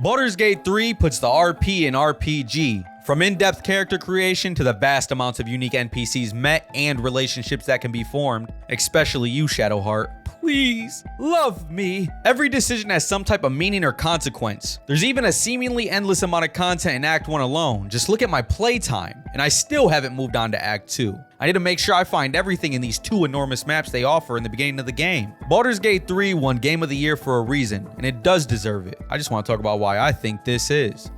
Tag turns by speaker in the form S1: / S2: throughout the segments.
S1: Baldur's Gate 3 puts the RP in RPG. From in-depth character creation to the vast amounts of unique NPCs met and relationships that can be formed, especially you, Shadowheart. Please, love me. Every decision has some type of meaning or consequence. There's even a seemingly endless amount of content in Act 1 alone. Just look at my playtime, and I still haven't moved on to Act 2. I need to make sure I find everything in these 2 enormous maps they offer in the beginning of the game. Baldur's Gate 3 won Game of the Year for a reason, and it does deserve it. I just want to talk about why I think this is.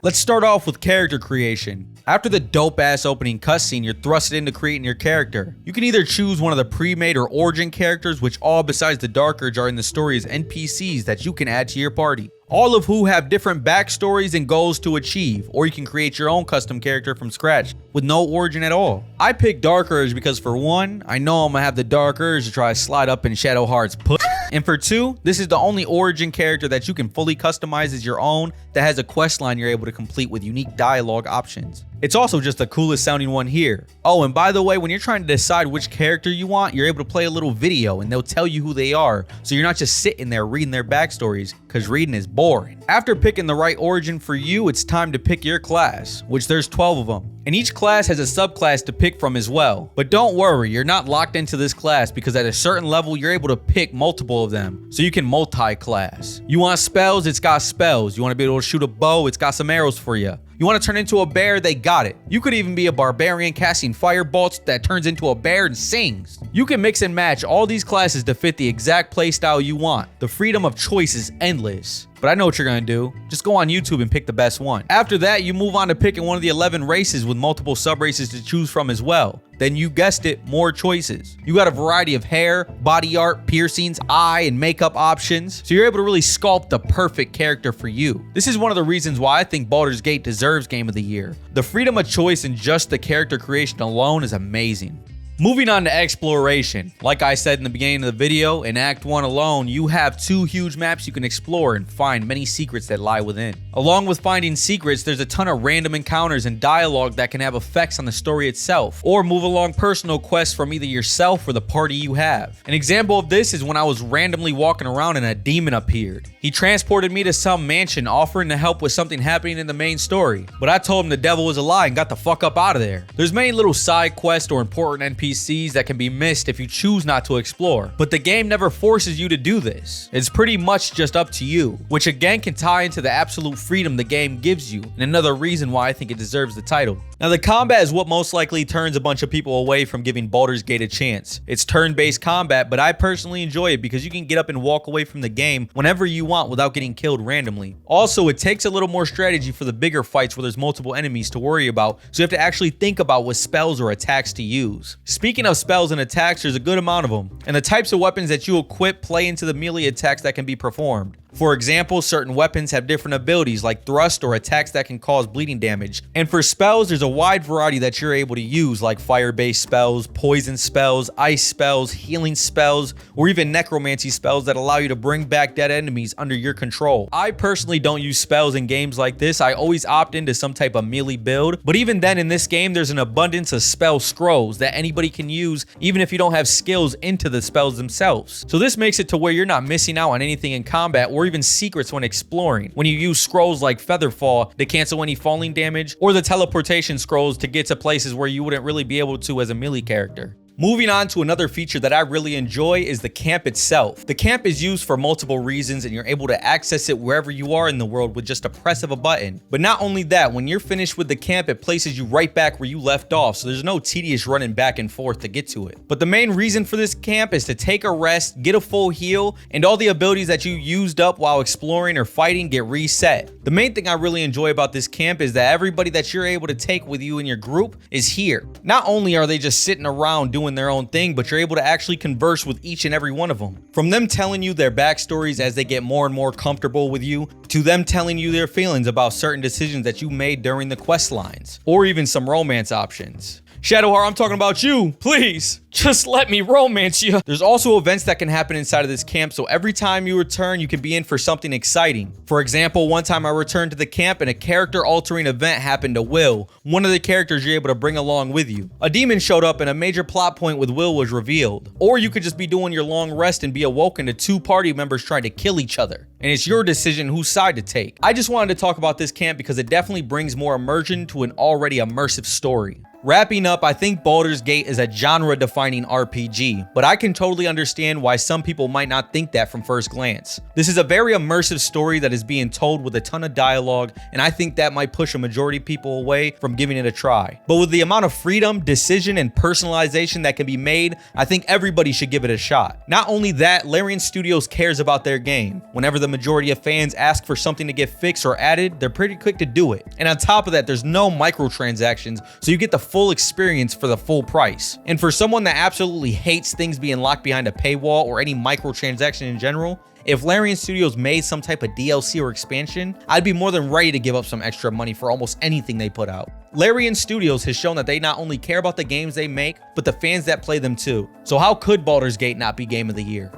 S1: Let's start off with character creation. After the dope-ass opening cutscene, you're thrusted into creating your character. You can either choose one of the pre-made or origin characters, which all besides the Dark Urge are in the story as NPCs that you can add to your party. All of who have different backstories and goals to achieve, or you can create your own custom character from scratch with no origin at all. I picked Dark Urge because for one, I know I'm gonna have the Dark Urge to try to slide up in Shadowheart's pussy. And for two, this is the only origin character that you can fully customize as your own that has a quest line you're able to complete with unique dialogue options. It's also just the coolest sounding one here. Oh, and by the way, when you're trying to decide which character you want, you're able to play a little video and they'll tell you who they are. So you're not just sitting there reading their backstories, because reading is boring. After picking the right origin for you, it's time to pick your class, which there's 12 of them. And each class has a subclass to pick from as well. But don't worry, you're not locked into this class because at a certain level, you're able to pick multiple of them. So you can multi-class. You want spells? It's got spells. You want to be able to shoot a bow? It's got some arrows for you. You want to turn into a bear? They got it. You could even be a barbarian casting firebolts that turns into a bear and sings. You can mix and match all these classes to fit the exact playstyle you want. The freedom of choice is endless. But I know what you're gonna do. Just go on YouTube and pick the best one. After that, you move on to picking one of the 11 races with multiple sub-races to choose from as well. Then you guessed it, more choices. You got a variety of hair, body art, piercings, eye, and makeup options. So you're able to really sculpt the perfect character for you. This is one of the reasons why I think Baldur's Gate deserves Game of the Year. The freedom of choice in just the character creation alone is amazing. Moving on to exploration. Like I said in the beginning of the video, in Act 1 alone, you have 2 huge maps you can explore and find many secrets that lie within. Along with finding secrets, there's a ton of random encounters and dialogue that can have effects on the story itself, or move along personal quests from either yourself or the party you have. An example of this is when I was randomly walking around and a demon appeared. He transported me to some mansion offering to help with something happening in the main story, but I told him the devil was a lie and got the fuck up out of there. There's many little side quests or important NPCs that can be missed if you choose not to explore, but the game never forces you to do this. It's pretty much just up to you, which again can tie into the absolute freedom the game gives you, and another reason why I think it deserves the title. Now, the combat is what most likely turns a bunch of people away from giving Baldur's Gate a chance. It's turn-based combat, but I personally enjoy it because you can get up and walk away from the game whenever you want without getting killed randomly. Also, it takes a little more strategy for the bigger fights where there's multiple enemies to worry about, so you have to actually think about what spells or attacks to use. Speaking of spells and attacks, there's a good amount of them, and the types of weapons that you equip play into the melee attacks that can be performed. For example, certain weapons have different abilities like thrust or attacks that can cause bleeding damage. And for spells, there's a wide variety that you're able to use like fire-based spells, poison spells, ice spells, healing spells, or even necromancy spells that allow you to bring back dead enemies under your control. I personally don't use spells in games like this. I always opt into some type of melee build. But even then in this game, there's an abundance of spell scrolls that anybody can use even if you don't have skills into the spells themselves. So this makes it to where you're not missing out on anything in combat or even secrets when exploring. When you use scrolls like Featherfall to cancel any falling damage, or the teleportation scrolls to get to places where you wouldn't really be able to as a melee character. Moving on to another feature that I really enjoy is the camp itself. The camp is used for multiple reasons and you're able to access it wherever you are in the world with just a press of a button. But not only that, when you're finished with the camp, it places you right back where you left off, so there's no tedious running back and forth to get to it. But the main reason for this camp is to take a rest, get a full heal, and all the abilities that you used up while exploring or fighting get reset. The main thing I really enjoy about this camp is that everybody that you're able to take with you in your group is here. Not only are they just sitting around doing their own thing, but you're able to actually converse with each and every one of them. From them telling you their backstories as they get more and more comfortable with you, to them telling you their feelings about certain decisions that you made during the quest lines, or even some romance options. Shadowheart, I'm talking about you. Please, just let me romance you. There's also events that can happen inside of this camp, so every time you return, you can be in for something exciting. For example, one time I returned to the camp and a character-altering event happened to Will, one of the characters you're able to bring along with you. A demon showed up and a major plot point with Will was revealed. Or you could just be doing your long rest and be awoken to two party members trying to kill each other. And it's your decision whose side to take. I just wanted to talk about this camp because it definitely brings more immersion to an already immersive story. Wrapping up, I think Baldur's Gate is a genre-defining RPG, but I can totally understand why some people might not think that from first glance. This is a very immersive story that is being told with a ton of dialogue, and I think that might push a majority of people away from giving it a try. But with the amount of freedom, decision, and personalization that can be made, I think everybody should give it a shot. Not only that, Larian Studios cares about their game. Whenever the majority of fans ask for something to get fixed or added, they're pretty quick to do it. And on top of that, there's no microtransactions, so you get the full experience for the full price. And for someone that absolutely hates things being locked behind a paywall or any microtransaction in general, if Larian Studios made some type of DLC or expansion, I'd be more than ready to give up some extra money for almost anything they put out. Larian Studios has shown that they not only care about the games they make, but the fans that play them too. So how could Baldur's Gate not be Game of the Year?